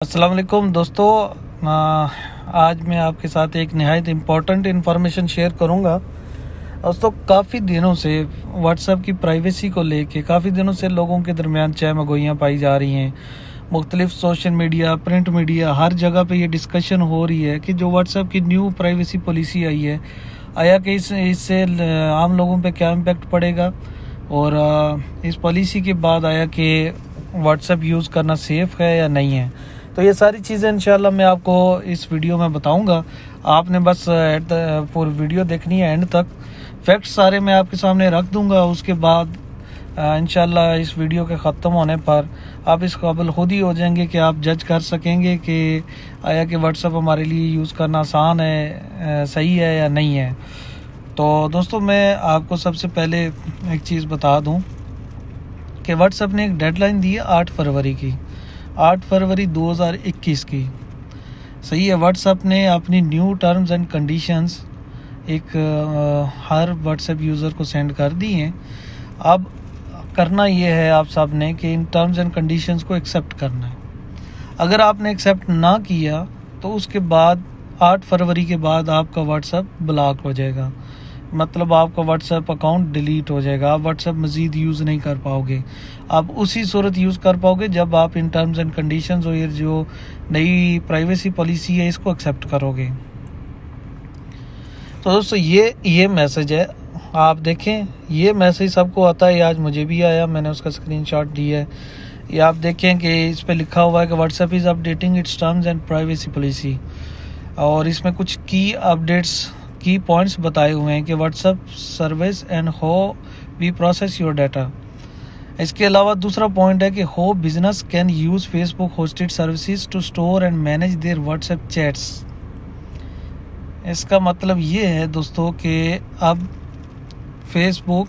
अस्सलाम वालेकुम दोस्तों। आज मैं आपके साथ एक नहायत इम्पॉर्टेंट इन्फॉर्मेशन शेयर करूंगा। दोस्तों, काफ़ी दिनों से व्हाट्सएप की प्राइवेसी को लेके काफ़ी दिनों से लोगों के दरमियान चहमगोइयाँ पाई जा रही हैं। मुख्तलिफ सोशल मीडिया, प्रिंट मीडिया, हर जगह पे ये डिस्कशन हो रही है कि जो व्हाट्सएप की न्यू प्राइवेसी पॉलिसी आई है, आया कि इससे आम लोगों पे क्या इम्पेक्ट पड़ेगा, और इस पॉलिसी के बाद आया कि व्हाट्सएप यूज़ करना सेफ़ है या नहीं है। तो ये सारी चीज़ें इंशाल्लाह मैं आपको इस वीडियो में बताऊंगा। आपने बस पूरी वीडियो देखनी है एंड तक। फैक्ट्स सारे मैं आपके सामने रख दूंगा। उसके बाद इंशाल्लाह इस वीडियो के ख़त्म होने पर आप इस काबिल खुद ही हो जाएंगे कि आप जज कर सकेंगे कि आया कि व्हाट्सएप हमारे लिए यूज़ करना आसान है, सही है या नहीं है। तो दोस्तों, मैं आपको सबसे पहले एक चीज़ बता दूँ कि व्हाट्सएप ने एक डेडलाइन दी है 8 फरवरी की, 8 फरवरी 2021 की। सही है, व्हाट्सएप ने अपनी new terms and conditions her WhatsApp user को सेंड कर दी हैं। अब करना ये है आप सब ने कि इन टर्म्स एंड कंडीशंस को एक्सेप्ट करना है। अगर आपने एक्सेप्ट ना किया तो उसके बाद 8 फरवरी के बाद आपका व्हाट्सएप ब्लॉक हो जाएगा। मतलब आपका व्हाट्सएप अकाउंट डिलीट हो जाएगा। आप व्हाट्सएप मज़ीद यूज़ नहीं कर पाओगे। आप उसी सूरत यूज़ कर पाओगे जब आप इन टर्म्स एंड कंडीशंस और ये जो नई प्राइवेसी पॉलिसी है इसको एक्सेप्ट करोगे। तो दोस्तों, ये मैसेज है, आप देखें। ये मैसेज सबको आता है, आज मुझे भी आया, मैंने उसका स्क्रीनशॉट दिया है। ये आप देखें कि इस पर लिखा हुआ है कि WhatsApp is updating its terms and privacy policy, और इसमें कुछ की पॉइंट्स बताए हुए हैं कि WhatsApp service and how we process your data. इसके अलावा दूसरा पॉइंट है कि how business can use Facebook hosted services to store and manage their WhatsApp chats. इसका मतलब ये है दोस्तों कि अब फेसबुक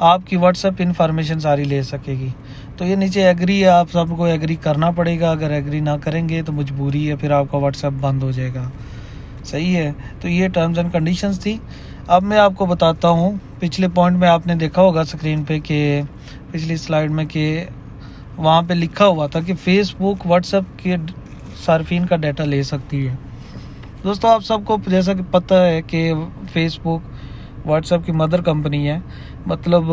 आपकी व्हाट्सएप इंफॉर्मेशन सारी ले सकेगी। तो ये नीचे एग्री है, आप सबको एग्री करना पड़ेगा। अगर एग्री ना करेंगे तो मजबूरी है, फिर आपका व्हाट्सएप बंद हो जाएगा। सही है, तो ये टर्म्स एंड कंडीशंस थी। अब मैं आपको बताता हूँ, पिछले पॉइंट में आपने देखा होगा स्क्रीन पे कि पिछली स्लाइड में कि वहाँ पे लिखा हुआ था कि फेसबुक व्हाट्सएप के सार्फिन का डाटा ले सकती है। दोस्तों, आप सबको जैसा कि पता है कि फेसबुक व्हाट्सएप की मदर कंपनी है। मतलब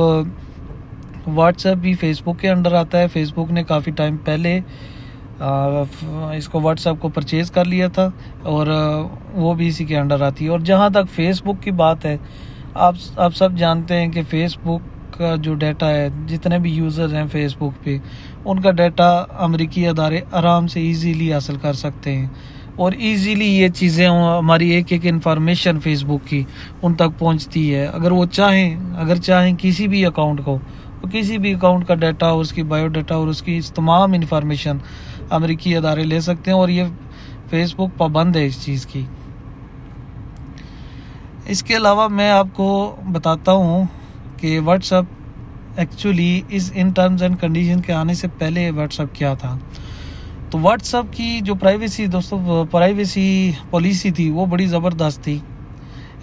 व्हाट्सएप भी फेसबुक के अंडर आता है। फेसबुक ने काफ़ी टाइम पहले इसको व्हाट्सएप को परचेज़ कर लिया था और वो भी इसी के अंडर आती है। और जहाँ तक फेसबुक की बात है, आप सब जानते हैं कि फेसबुक का जो डाटा है, जितने भी यूज़र्स हैं फेसबुक पे, उनका डाटा अमेरिकी अदारे आराम से इजीली हासिल कर सकते हैं। और इजीली ये चीज़ें हमारी एक इन्फॉर्मेशन फेसबुक की उन तक पहुंचती है। अगर वो चाहें किसी भी अकाउंट को, तो किसी भी अकाउंट का डाटा और उसकी बायोडाटा और उसकी तमाम इन्फॉर्मेशन अमेरिकी अदारे ले सकते हैं, और ये फेसबुक पाबंद है इस चीज़ की। इसके अलावा मैं आपको बताता हूँ कि WhatsApp actually in terms and condition के आने से पहले व्हाट्सएप क्या था। तो व्हाट्सएप की जो प्राइवेसी पॉलिसी थी वो बड़ी ज़बरदस्त थी।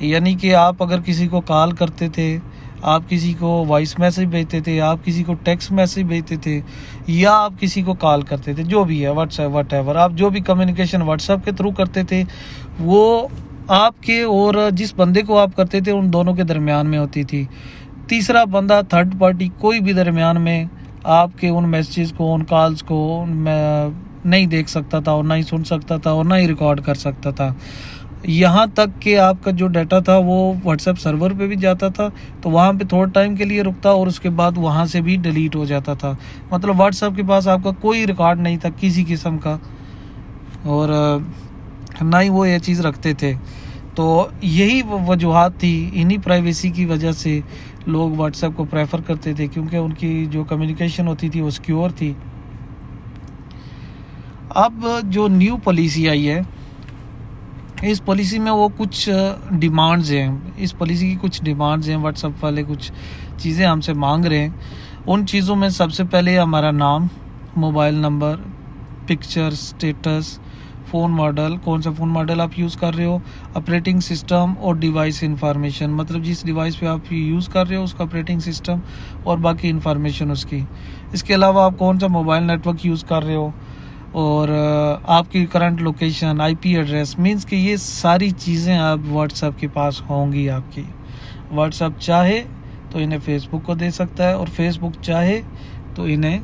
यानी कि आप अगर किसी को कॉल करते थे, आप किसी को वॉइस मैसेज भेजते थे, आप किसी को टेक्स्ट मैसेज भेजते थे, या आप किसी को कॉल करते थे, जो भी है व्हाट्सएप व्हाटएवर, आप जो भी कम्युनिकेशन व्हाट्सएप के थ्रू करते थे वो आपके और जिस बंदे को आप करते थे उन दोनों के दरमियान में होती थी। तीसरा बंदा, थर्ड पार्टी, कोई भी दरमियान में आपके उन मैसेजेस को, उन कॉल्स को नहीं देख सकता था, और ना ही सुन सकता था, और ना ही रिकॉर्ड कर सकता था। यहाँ तक कि आपका जो डाटा था वो व्हाट्सएप सर्वर पे भी जाता था, तो वहाँ पे थोड़ा टाइम के लिए रुकता और उसके बाद वहाँ से भी डिलीट हो जाता था। मतलब व्हाट्सएप के पास आपका कोई रिकॉर्ड नहीं था किसी किस्म का, और ना ही वो ये चीज़ रखते थे। तो यही वजूहात थी, इन्हीं प्राइवेसी की वजह से लोग व्हाट्सएप को प्रेफर करते थे, क्योंकि उनकी जो कम्युनिकेशन होती थी वो सिक्योर थी। अब जो न्यू पॉलिसी आई है, इस पॉलिसी में वो कुछ डिमांड्स हैं। इस पॉलिसी की कुछ डिमांड्स हैं, व्हाट्सएप वाले कुछ चीज़ें हमसे मांग रहे हैं। उन चीज़ों में सबसे पहले हमारा नाम, mobile number, picture, status, phone model, कौन सा फ़ोन मॉडल आप यूज़ कर रहे हो, ऑपरेटिंग सिस्टम और डिवाइस इंफॉर्मेशन, मतलब जिस डिवाइस पे आप यूज़ कर रहे हो उसका ऑपरेटिंग सिस्टम और बाकी इंफॉर्मेशन उसकी। इसके अलावा आप कौन सा मोबाइल नेटवर्क यूज़ कर रहे हो, और आपकी current location, IP address, means कि ये सारी चीज़ें आप व्हाट्सएप के पास होंगी आपकी। व्हाट्सएप चाहे तो इन्हें फेसबुक को दे सकता है और फेसबुक चाहे तो इन्हें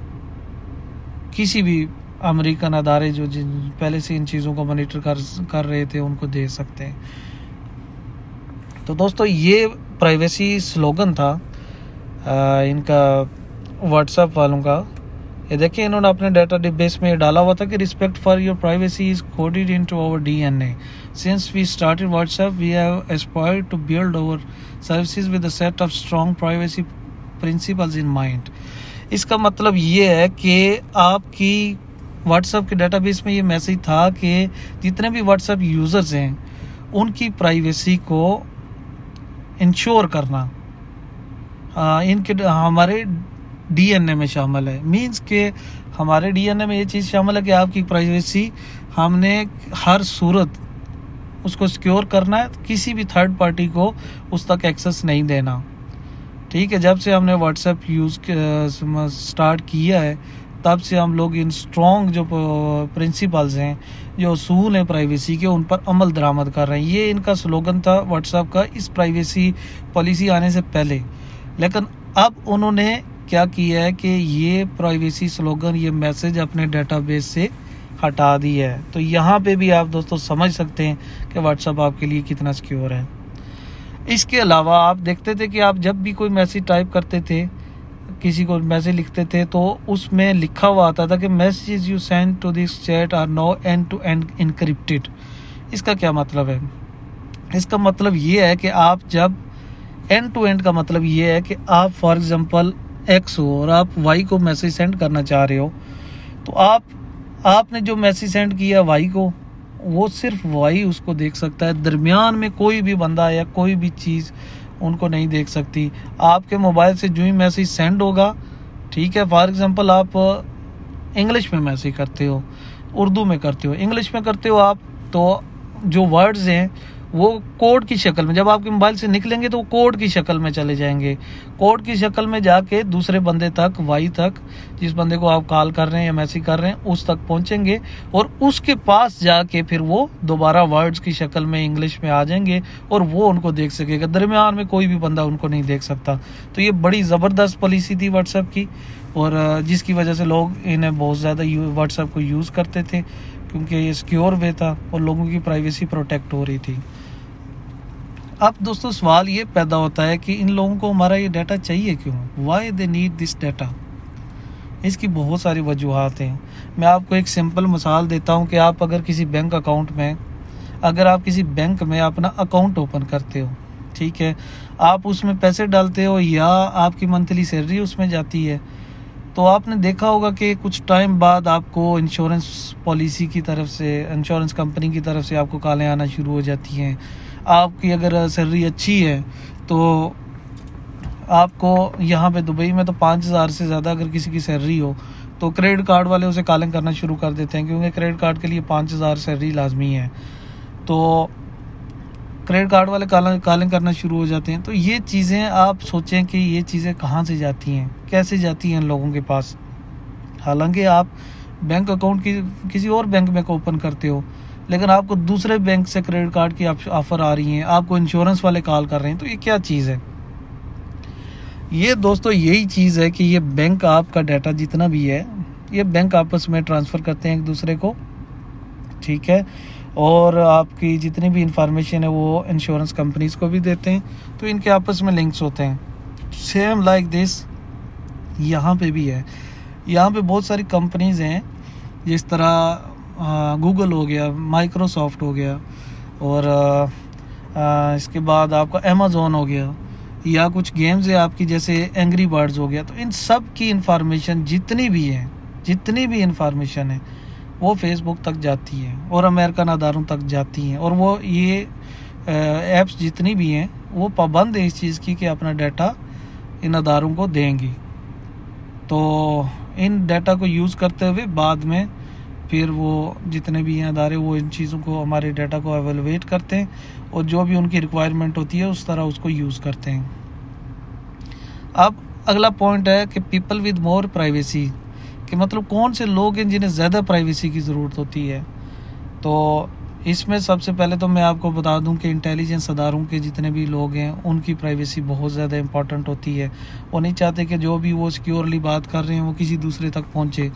किसी भी अमेरिकन अदारे जो पहले से इन चीज़ों को मॉनिटर कर रहे थे उनको दे सकते हैं। तो दोस्तों ये प्राइवेसी स्लोगन था इनका व्हाट्सएप वालों का। ये देखिए इन्होंने अपने डेटाबेस में डाला हुआ था कि respect for your privacy is coded into our DNA. Since we started WhatsApp we have aspired to build our services with a set of strong privacy principles in mind. इसका मतलब ये है कि आपकी व्हाट्सएप के डेटाबेस में ये message था कि जितने भी व्हाट्सएप यूज़र्स हैं उनकी प्राइवेसी को इंश्योर करना इनके हमारे डीएनए में शामिल है। मींस के हमारे डीएनए में ये चीज़ शामिल है कि आपकी प्राइवेसी हमने हर सूरत उसको सिक्योर करना है, किसी भी थर्ड पार्टी को उस तक एक्सेस नहीं देना। ठीक है, जब से हमने व्हाट्सएप यूज़ स्टार्ट किया है तब से हम लोग इन स्ट्रॉन्ग जो प्रिंसिपल्स हैं, जो असूल हैं प्राइवेसी के, उन पर अमल दरामद कर रहे हैं। ये इनका स्लोगन था व्हाट्सएप का इस प्राइवेसी पॉलिसी आने से पहले। लेकिन अब उन्होंने क्या किया है कि ये प्राइवेसी स्लोगन, ये मैसेज अपने डेटाबेस से हटा दी है। तो यहाँ पे भी आप दोस्तों समझ सकते हैं कि व्हाट्सएप आपके लिए कितना सिक्योर है। इसके अलावा आप देखते थे कि आप जब भी कोई मैसेज टाइप करते थे, किसी को मैसेज लिखते थे, तो उसमें लिखा हुआ आता था कि message you send to this chat are now end to end encrypted. इसका क्या मतलब है? इसका मतलब ये है कि आप जब एंड टू एंड का मतलब ये है कि आप फॉर एग्जांपल एक्स हो और आप वाई को मैसेज सेंड करना चाह रहे हो, तो आपने जो मैसेज सेंड किया वाई को, वो सिर्फ वाई उसको देख सकता है। दरमियान में कोई भी बंदा या कोई भी चीज़ उनको नहीं देख सकती। आपके मोबाइल से जो ही मैसेज सेंड होगा, ठीक है, फॉर एग्जांपल आप इंग्लिश में मैसेज करते हो, उर्दू में करते हो, इंग्लिश में करते हो आप, तो जो वर्ड्स हैं वो कोड की शक्ल में जब आपके मोबाइल से निकलेंगे तो वो कोड की शक्ल में चले जाएंगे। कोड की शक्ल में जाके दूसरे बंदे तक, वाई तक, जिस बंदे को आप कॉल कर रहे हैं या मैसेज कर रहे हैं, उस तक पहुंचेंगे और उसके पास जाके फिर वो दोबारा वर्ड्स की शक्ल में इंग्लिश में आ जाएंगे और वो उनको देख सकेगा। दरमियान में कोई भी बंदा उनको नहीं देख सकता। तो ये बड़ी ज़बरदस्त पॉलिसी थी व्हाट्सएप की, और जिसकी वजह से लोग इन्हें बहुत ज़्यादा व्हाट्सएप को यूज़ करते थे, क्योंकि ये सिक्योर वे था और लोगों की प्राइवेसी प्रोटेक्ट हो रही थी। अब दोस्तों सवाल ये पैदा होता है कि इन लोगों को हमारा ये डाटा चाहिए क्यों? Why they need this data? इसकी बहुत सारी वजूहात हैं। मैं आपको एक सिंपल मिसाल देता हूँ कि आप अगर किसी बैंक अकाउंट में, अगर आप किसी बैंक में अपना अकाउंट ओपन करते हो, ठीक है, आप उसमें पैसे डालते हो या आपकी मंथली सैलरी उसमें जाती है, तो आपने देखा होगा कि कुछ टाइम बाद आपको इंश्योरेंस पॉलिसी की तरफ से, इंश्योरेंस कंपनी की तरफ से आपको कॉलें आना शुरू हो जाती हैं। आपकी अगर सैलरी अच्छी है तो आपको यहाँ पे दुबई में तो 5,000 से ज़्यादा अगर किसी की सैलरी हो तो क्रेडिट कार्ड वाले उसे कॉलिंग करना शुरू कर देते हैं, क्योंकि क्रेडिट कार्ड के लिए 5,000 सैलरी लाजमी है। तो क्रेडिट कार्ड वाले कॉलिंग करना शुरू हो जाते हैं। तो ये चीज़ें आप सोचें कि ये चीज़ें कहाँ से जाती हैं, कैसे जाती हैं लोगों के पास। हालांकि आप बैंक अकाउंट की किसी और बैंक में ओपन करते हो, लेकिन आपको दूसरे बैंक से क्रेडिट कार्ड की ऑफ़र आ रही हैं, आपको इंश्योरेंस वाले कॉल कर रहे हैं। तो ये क्या चीज़ है? ये दोस्तों यही चीज़ है कि ये बैंक आपका डाटा जितना भी है, ये बैंक आपस में ट्रांसफ़र करते हैं एक दूसरे को, ठीक है, और आपकी जितनी भी इंफॉर्मेशन है वो इंश्योरेंस कंपनीज को भी देते हैं। तो इनके आपस में लिंक्स होते हैं। सेम लाइक दिस यहाँ पे भी है। यहाँ पे बहुत सारी कंपनीज़ हैं, जिस तरह गूगल हो गया, माइक्रोसॉफ्ट हो गया, और इसके बाद आपका अमेज़ॉन हो गया, या कुछ गेम्स है आपकी जैसे एंग्री बर्ड्स हो गया। तो इन सब की इंफॉर्मेशन जितनी भी इंफॉर्मेशन है वो फेसबुक तक जाती है और अमेरिकन अदारों तक जाती हैं, और वो ये ऐप्स जितनी भी हैं वो पाबंद है इस चीज़ की कि अपना डाटा इन अदारों को देंगी। तो इन डाटा को यूज़ करते हुए बाद में फिर वो जितने भी हैं अदारे वो इन चीज़ों को, हमारे डाटा को एवेलुएट करते हैं और जो भी उनकी रिक्वायरमेंट होती है उस तरह उसको यूज़ करते हैं। अब अगला पॉइंट है कि पीपल विद मोर प्राइवेसी कि मतलब कौन से लोग हैं जिन्हें ज़्यादा प्राइवेसी की ज़रूरत होती है। तो इसमें सबसे पहले तो मैं आपको बता दूं कि इंटेलिजेंस अदारों के जितने भी लोग हैं उनकी प्राइवेसी बहुत ज़्यादा इंपॉर्टेंट होती है। वो नहीं चाहते कि जो भी वो सिक्योरली बात कर रहे हैं वो किसी दूसरे तक पहुंचे।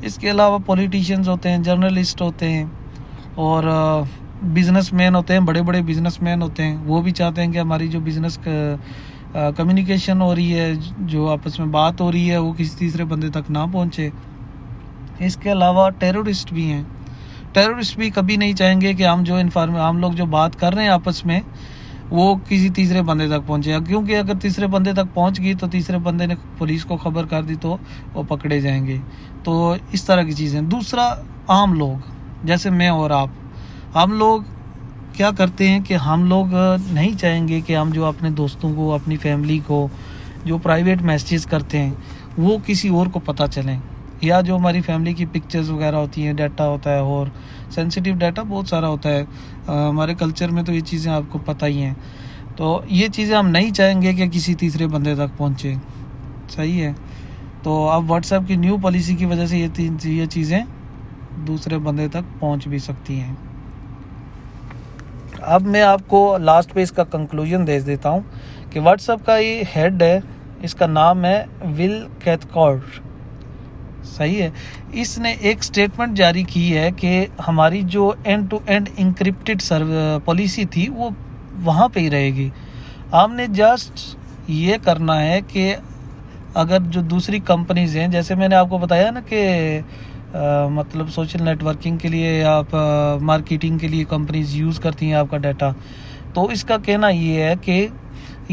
इसके अलावा पॉलिटिशियंस होते हैं, जर्नलिस्ट होते हैं और बिजनेसमैन होते हैं, बड़े बड़े बिजनेसमैन होते हैं। वो भी चाहते हैं कि हमारी जो बिज़नेस कम्युनिकेशन हो रही है, जो आपस में बात हो रही है, वो किसी तीसरे बंदे तक ना पहुंचे। इसके अलावा टेररिस्ट भी हैं। टेररिस्ट भी कभी नहीं चाहेंगे कि हम लोग जो बात कर रहे हैं आपस में वो किसी तीसरे बंदे तक पहुंचे, क्योंकि अगर तीसरे बंदे तक पहुंच गई तो तीसरे बंदे ने पुलिस को खबर कर दी तो वो पकड़े जाएंगे। तो इस तरह की चीज़ें। दूसरा, आम लोग जैसे मैं और आप, हम लोग क्या करते हैं कि हम लोग नहीं चाहेंगे कि हम जो अपने दोस्तों को, अपनी फैमिली को जो प्राइवेट मैसेज करते हैं वो किसी और को पता चलें, या जो हमारी फैमिली की पिक्चर्स वगैरह होती हैं, डाटा होता है और सेंसिटिव डाटा बहुत सारा होता है हमारे कल्चर में, तो ये चीज़ें आपको पता ही हैं। तो ये चीज़ें हम नहीं चाहेंगे कि किसी तीसरे बंदे तक पहुँचे। सही है। तो अब व्हाट्सएप की न्यू पॉलिसी की वजह से ये चीज़ें दूसरे बंदे तक पहुँच भी सकती हैं। अब मैं आपको लास्ट पे इसका कंक्लूजन दे देता हूँ कि व्हाट्सएप का ये हेड है, इसका नाम है विल कैथकार्ट। सही है। इसने एक स्टेटमेंट जारी की है कि हमारी जो end to end encrypted policy थी वो वहाँ पे ही रहेगी। हमने जस्ट ये करना है कि अगर जो दूसरी कंपनीज हैं, जैसे मैंने आपको बताया ना कि मतलब सोशल नेटवर्किंग के लिए, आप मार्केटिंग के लिए कंपनीज यूज़ करती हैं आपका डाटा, तो इसका कहना ये है कि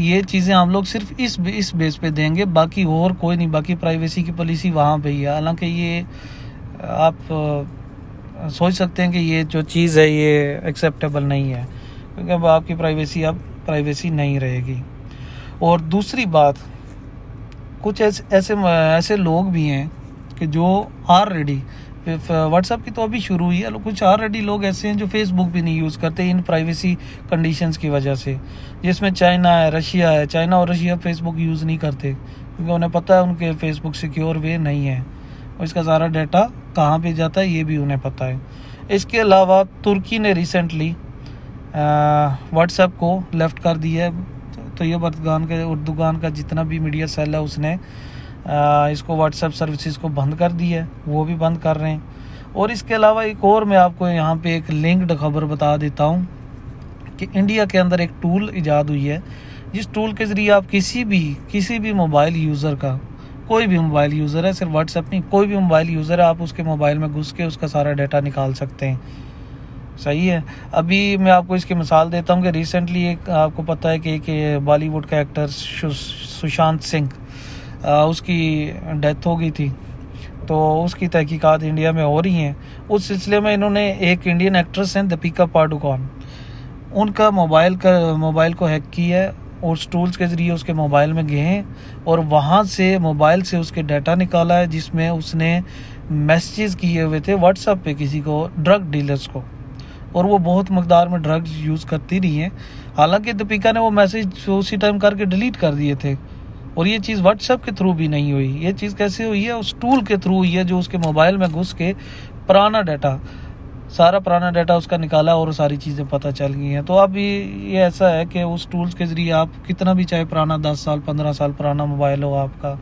ये चीज़ें हम लोग सिर्फ इस बेस पे देंगे, बाकी और कोई नहीं। बाकी प्राइवेसी की पॉलिसी वहाँ पे ही है। हालांकि ये आप सोच सकते हैं कि ये जो चीज़ है ये एक्सेप्टेबल नहीं है, क्योंकि अब आपकी प्राइवेसी नहीं रहेगी। और दूसरी बात, कुछ ऐसे लोग भी हैं कि जो ऑलरेडी व्हाट्सएप की तो अभी शुरू हुई है, कुछ ऑलरेडी लोग ऐसे हैं जो फेसबुक भी नहीं यूज़ करते इन प्राइवेसी कंडीशंस की वजह से, जिसमें चाइना है, रशिया है। चाइना और रशिया फेसबुक यूज़ नहीं करते क्योंकि उन्हें पता है उनके फेसबुक सिक्योर वे नहीं है और इसका सारा डाटा कहाँ पे जाता है ये भी उन्हें पता है। इसके अलावा तुर्की ने रिसेंटली व्हाट्सएप को लेफ्ट कर दिया है। तो ये उर्दुगान का जितना भी मीडिया सेल है उसने इसको व्हाट्सएप सर्विसेज को बंद कर दी है, वो भी बंद कर रहे हैं। और इसके अलावा एक और मैं आपको यहाँ पे एक लिंक्ड खबर बता देता हूँ कि इंडिया के अंदर एक टूल इजाद हुई है, जिस टूल के ज़रिए आप किसी भी मोबाइल यूज़र का, कोई भी मोबाइल यूज़र है, सिर्फ व्हाट्सएप नहीं, कोई भी मोबाइल यूज़र है, आप उसके मोबाइल में घुस के उसका सारा डाटा निकाल सकते हैं। सही है। अभी मैं आपको इसकी मिसाल देता हूँ कि रिसेंटली एक आपको पता है कि एक बॉलीवुड का एक्टर सुशांत सिंह, उसकी डेथ हो गई थी, तो उसकी तहकीकात इंडिया में हो रही हैं। उस सिलसिले में इन्होंने एक इंडियन एक्ट्रेस हैं दीपिका पादुकोण, उनका मोबाइल को हैक किया है और उस टूल्स के ज़रिए उसके मोबाइल में गए हैं और वहाँ से मोबाइल से उसके डाटा निकाला है, जिसमें उसने मैसेजेस किए हुए थे व्हाट्सएप पे किसी को, ड्रग डीलर्स को, और वो बहुत मकदार में ड्रग्स यूज़ करती रही हैं। हालांकि दीपिका ने वो मैसेज उसी टाइम करके डिलीट कर दिए थे और ये चीज़ व्हाट्सएप के थ्रू भी नहीं हुई। ये चीज़ कैसे हुई है? उस टूल के थ्रू हुई है जो उसके मोबाइल में घुस के सारा पुराना डाटा उसका निकाला और सारी चीज़ें पता चल गई हैं। तो अब ये ऐसा है कि उस टूल्स के ज़रिए आप कितना भी, चाहे पुराना 10 साल 15 साल पुराना मोबाइल हो आपका,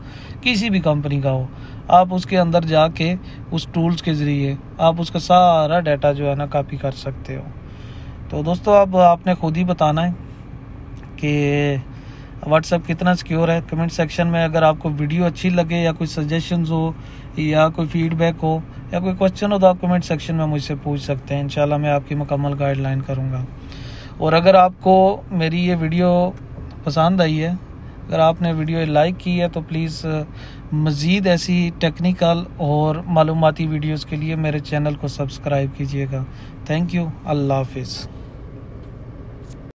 किसी भी कंपनी का हो, आप उसके अंदर जाके उस टूल्स के ज़रिए आप उसका सारा डाटा जो है ना कॉपी कर सकते हो। तो दोस्तों अब आपने खुद ही बताना है कि व्हाट्सएप कितना सिक्योर है। कमेंट सेक्शन में अगर आपको वीडियो अच्छी लगे या कोई सजेशंस हो या कोई फीडबैक हो या कोई क्वेश्चन हो तो आप कमेंट सेक्शन में मुझसे पूछ सकते हैं। इंशाल्लाह मैं आपकी मुकम्मल गाइडलाइन करूँगा। और अगर आपको मेरी ये वीडियो पसंद आई है, अगर आपने वीडियो लाइक की है, तो प्लीज़ मज़ीद ऐसी टेक्निकल और मालूमाती वीडियोज़ के लिए मेरे चैनल को सब्सक्राइब कीजिएगा। Thank you. अल्लाह हाफिज़।